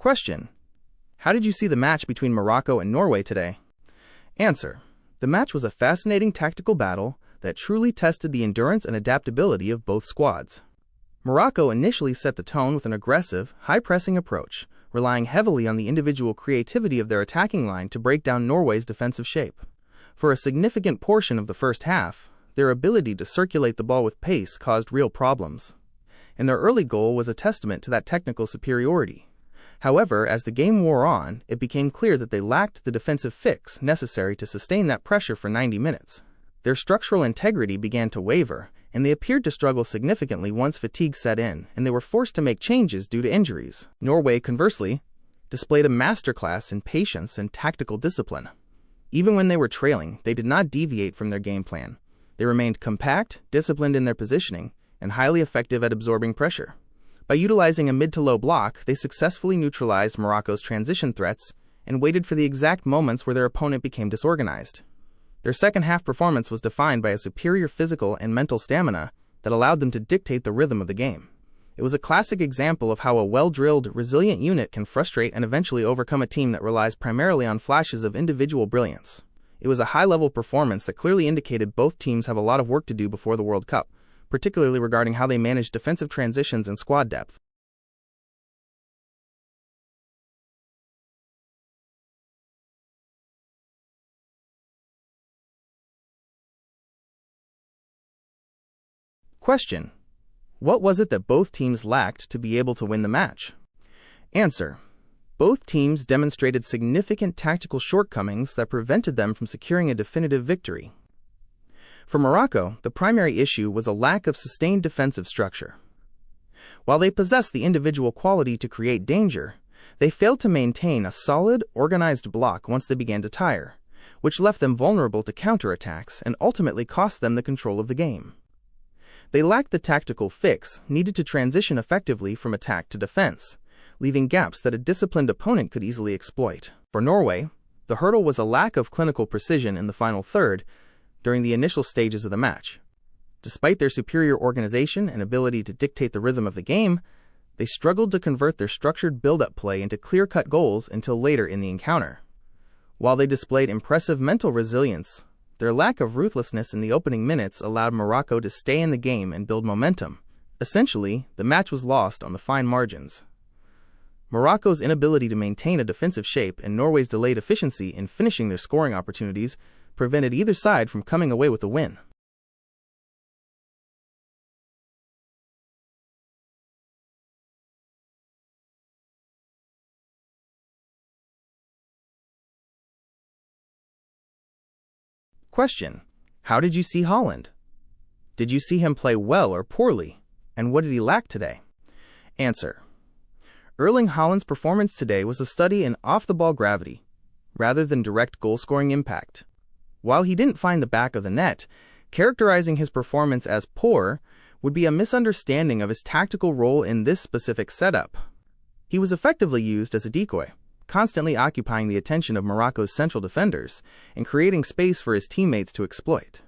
Question: how did you see the match between Morocco and Norway today? Answer: the match was a fascinating tactical battle that truly tested the endurance and adaptability of both squads. Morocco initially set the tone with an aggressive, high-pressing approach, relying heavily on the individual creativity of their attacking line to break down Norway's defensive shape. For a significant portion of the first half, their ability to circulate the ball with pace caused real problems, and their early goal was a testament to that technical superiority. However, as the game wore on, it became clear that they lacked the defensive fix necessary to sustain that pressure for 90 minutes. Their structural integrity began to waver, and they appeared to struggle significantly once fatigue set in and they were forced to make changes due to injuries. Norway, conversely, displayed a masterclass in patience and tactical discipline. Even when they were trailing, they did not deviate from their game plan. They remained compact, disciplined in their positioning, and highly effective at absorbing pressure. By utilizing a mid-to-low block, they successfully neutralized Morocco's transition threats and waited for the exact moments where their opponent became disorganized. Their second-half performance was defined by a superior physical and mental stamina that allowed them to dictate the rhythm of the game. It was a classic example of how a well-drilled, resilient unit can frustrate and eventually overcome a team that relies primarily on flashes of individual brilliance. It was a high-level performance that clearly indicated both teams have a lot of work to do before the World Cup, particularly regarding how they manage defensive transitions and squad depth. Question: what was it that both teams lacked to be able to win the match? Answer: both teams demonstrated significant tactical shortcomings that prevented them from securing a definitive victory. For Morocco, the primary issue was a lack of sustained defensive structure. While they possessed the individual quality to create danger, they failed to maintain a solid, organized block once they began to tire, which left them vulnerable to counterattacks and ultimately cost them the control of the game. They lacked the tactical fix needed to transition effectively from attack to defense, leaving gaps that a disciplined opponent could easily exploit. For Norway, the hurdle was a lack of clinical precision in the final third during the initial stages of the match. Despite their superior organization and ability to dictate the rhythm of the game, they struggled to convert their structured build-up play into clear-cut goals until later in the encounter. While they displayed impressive mental resilience, their lack of ruthlessness in the opening minutes allowed Morocco to stay in the game and build momentum. Essentially, the match was lost on the fine margins. Morocco's inability to maintain a defensive shape and Norway's delayed efficiency in finishing their scoring opportunities prevented either side from coming away with the win. Question: how did you see Holland? Did you see him play well or poorly, and what did he lack today? Answer: Erling Haaland's performance today was a study in off-the-ball gravity, rather than direct goal-scoring impact. While he didn't find the back of the net, characterizing his performance as poor would be a misunderstanding of his tactical role in this specific setup. He was effectively used as a decoy, constantly occupying the attention of Morocco's central defenders and creating space for his teammates to exploit.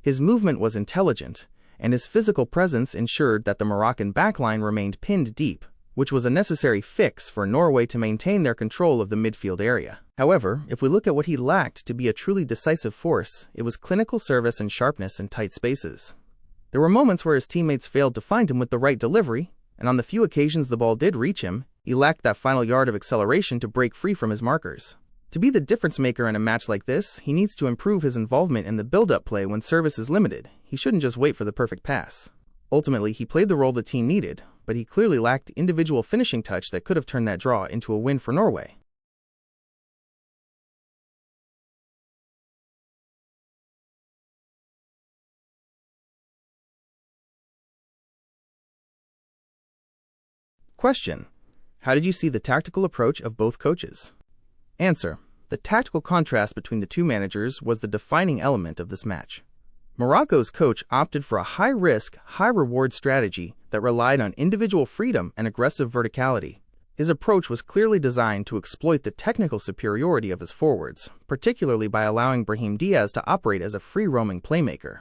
His movement was intelligent, and his physical presence ensured that the Moroccan backline remained pinned deep, which was a necessary fix for Norway to maintain their control of the midfield area. However, if we look at what he lacked to be a truly decisive force, it was clinical service and sharpness in tight spaces. There were moments where his teammates failed to find him with the right delivery, and on the few occasions the ball did reach him, he lacked that final yard of acceleration to break free from his markers. To be the difference maker in a match like this, he needs to improve his involvement in the build-up play when service is limited. He shouldn't just wait for the perfect pass. Ultimately, he played the role the team needed, but he clearly lacked the individual finishing touch that could have turned that draw into a win for Norway. Question: how did you see the tactical approach of both coaches? Answer: the tactical contrast between the two managers was the defining element of this match. Morocco's coach opted for a high-risk, high-reward strategy that relied on individual freedom and aggressive verticality. His approach was clearly designed to exploit the technical superiority of his forwards, particularly by allowing Brahim Diaz to operate as a free-roaming playmaker.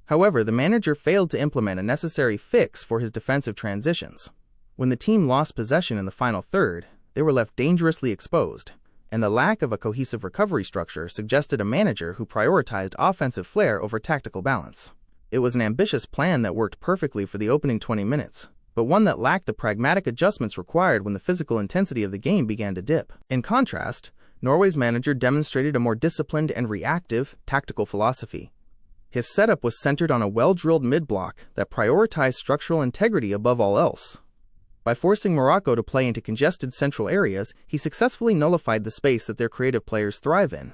However, the manager failed to implement a necessary fix for his defensive transitions. When the team lost possession in the final third, they were left dangerously exposed, and the lack of a cohesive recovery structure suggested a manager who prioritized offensive flair over tactical balance. It was an ambitious plan that worked perfectly for the opening 20 minutes, but one that lacked the pragmatic adjustments required when the physical intensity of the game began to dip. In contrast, Norway's manager demonstrated a more disciplined and reactive tactical philosophy. His setup was centered on a well-drilled mid-block that prioritized structural integrity above all else. By forcing Morocco to play into congested central areas, he successfully nullified the space that their creative players thrive in.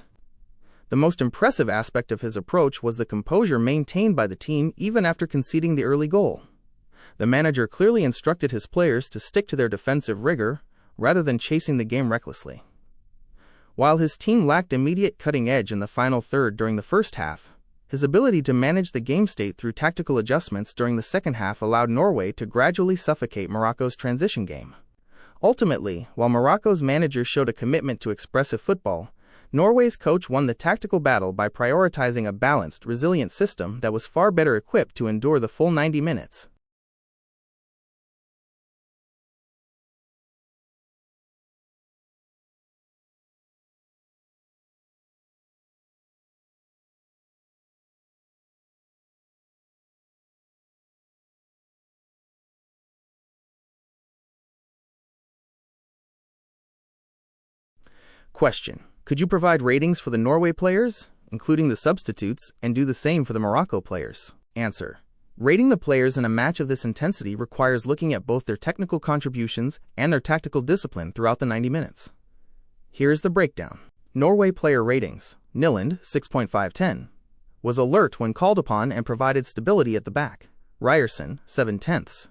The most impressive aspect of his approach was the composure maintained by the team even after conceding the early goal. The manager clearly instructed his players to stick to their defensive rigor rather than chasing the game recklessly. While his team lacked immediate cutting edge in the final third during the first half, his ability to manage the game state through tactical adjustments during the second half allowed Norway to gradually suffocate Morocco's transition game. Ultimately, while Morocco's manager showed a commitment to expressive football, Norway's coach won the tactical battle by prioritizing a balanced, resilient system that was far better equipped to endure the full 90 minutes. Question: could you provide ratings for the Norway players, including the substitutes, and do the same for the Morocco players? Answer: rating the players in a match of this intensity requires looking at both their technical contributions and their tactical discipline throughout the 90 minutes. Here is the breakdown. Norway player ratings: Nyland, 6.5/10, was alert when called upon and provided stability at the back. Ryerson, 7/10,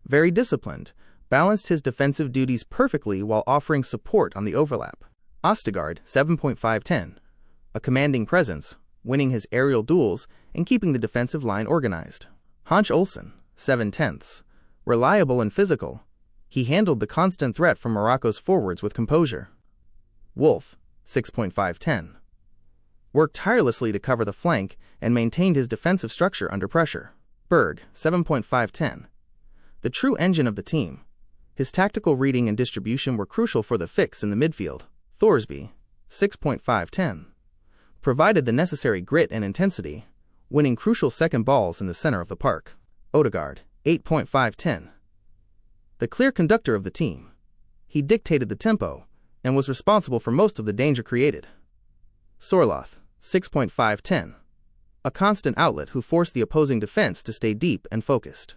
very disciplined, balanced his defensive duties perfectly while offering support on the overlap. Ostegard, 7.5/10, a commanding presence, winning his aerial duels and keeping the defensive line organized. Hanch Olsen, 7/10, reliable and physical, he handled the constant threat from Morocco's forwards with composure. Wolf, 6.5/10, worked tirelessly to cover the flank and maintained his defensive structure under pressure. Berg, 7.5/10, the true engine of the team. His tactical reading and distribution were crucial for the fix in the midfield. Thorsby, 6.5/10, provided the necessary grit and intensity, winning crucial second balls in the center of the park. Odegaard, 8.5/10, the clear conductor of the team. He dictated the tempo and was responsible for most of the danger created. Sorloth, 6.5/10, a constant outlet who forced the opposing defense to stay deep and focused.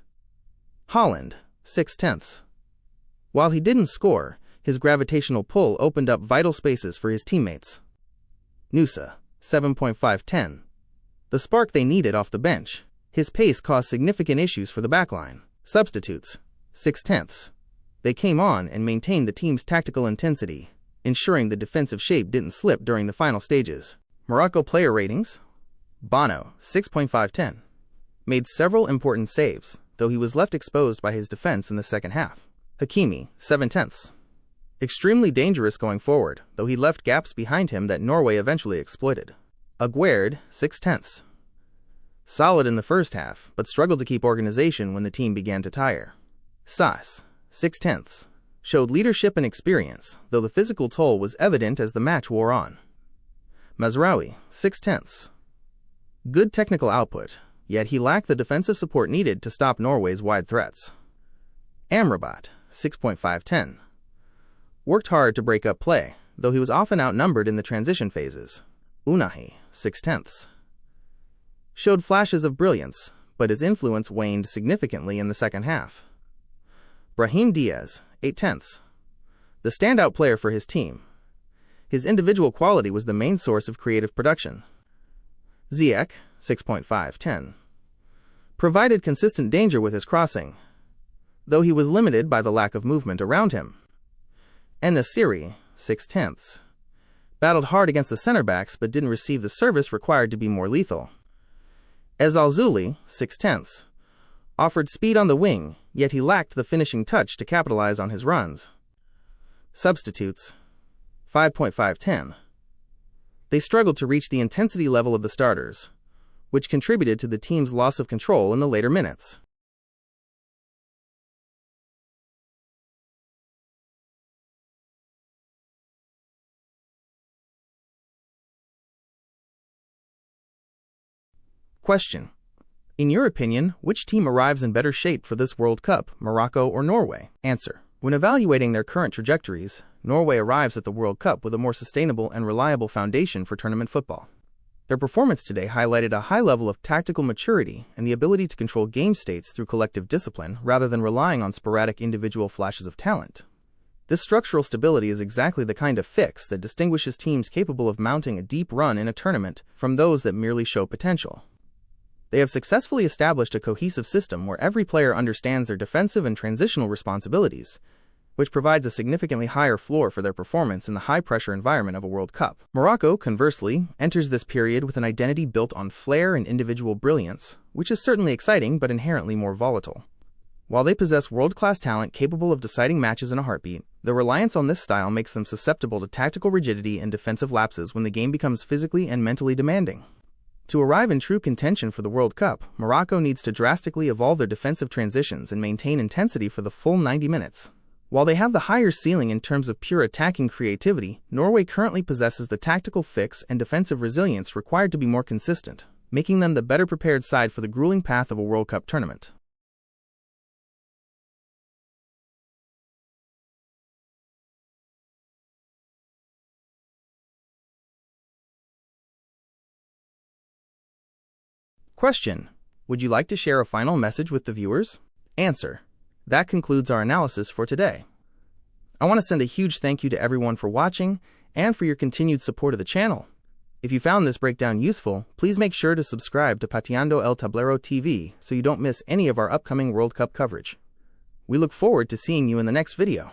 Holland, 6/10, while he didn't score, his gravitational pull opened up vital spaces for his teammates. Nusa, 7.5/10, the spark they needed off the bench. His pace caused significant issues for the backline. Substitutes, 6/10, they came on and maintained the team's tactical intensity, ensuring the defensive shape didn't slip during the final stages. Morocco player ratings: Bono, 6.5/10, made several important saves, though he was left exposed by his defense in the second half. Hakimi, 7/10, extremely dangerous going forward, though he left gaps behind him that Norway eventually exploited. Aguerd, 6/10, solid in the first half, but struggled to keep organization when the team began to tire. Sass, 6/10, showed leadership and experience, though the physical toll was evident as the match wore on. Mazraoui, 6/10, good technical output, yet he lacked the defensive support needed to stop Norway's wide threats. Amrabat, 6.5/10, worked hard to break up play, though he was often outnumbered in the transition phases. Unahi, 6/10, showed flashes of brilliance, but his influence waned significantly in the second half. Brahim Diaz, 8/10, the standout player for his team. His individual quality was the main source of creative production. Ziyech, 6.5/10, provided consistent danger with his crossing, though he was limited by the lack of movement around him. And Nasiri, 6/10, battled hard against the center backs but didn't receive the service required to be more lethal. Ezalzouli, 6/10, offered speed on the wing, yet he lacked the finishing touch to capitalize on his runs. Substitutes: 5.5/10, they struggled to reach the intensity level of the starters, which contributed to the team's loss of control in the later minutes. Question: in your opinion, which team arrives in better shape for this World Cup, Morocco or Norway? Answer: when evaluating their current trajectories, Norway arrives at the World Cup with a more sustainable and reliable foundation for tournament football. Their performance today highlighted a high level of tactical maturity and the ability to control game states through collective discipline rather than relying on sporadic individual flashes of talent. This structural stability is exactly the kind of fix that distinguishes teams capable of mounting a deep run in a tournament from those that merely show potential. They have successfully established a cohesive system where every player understands their defensive and transitional responsibilities, which provides a significantly higher floor for their performance in the high-pressure environment of a World Cup. Morocco, conversely, enters this period with an identity built on flair and individual brilliance, which is certainly exciting but inherently more volatile. While they possess world-class talent capable of deciding matches in a heartbeat, the reliance on this style makes them susceptible to tactical rigidity and defensive lapses when the game becomes physically and mentally demanding. To arrive in true contention for the World Cup, Morocco needs to drastically evolve their defensive transitions and maintain intensity for the full 90 minutes. While they have the higher ceiling in terms of pure attacking creativity, Norway currently possesses the tactical fix and defensive resilience required to be more consistent, making them the better prepared side for the grueling path of a World Cup tournament. Question: would you like to share a final message with the viewers? Answer: that concludes our analysis for today. I want to send a huge thank you to everyone for watching and for your continued support of the channel. If you found this breakdown useful, please make sure to subscribe to Pateando el Tablero TV so you don't miss any of our upcoming World Cup coverage. We look forward to seeing you in the next video.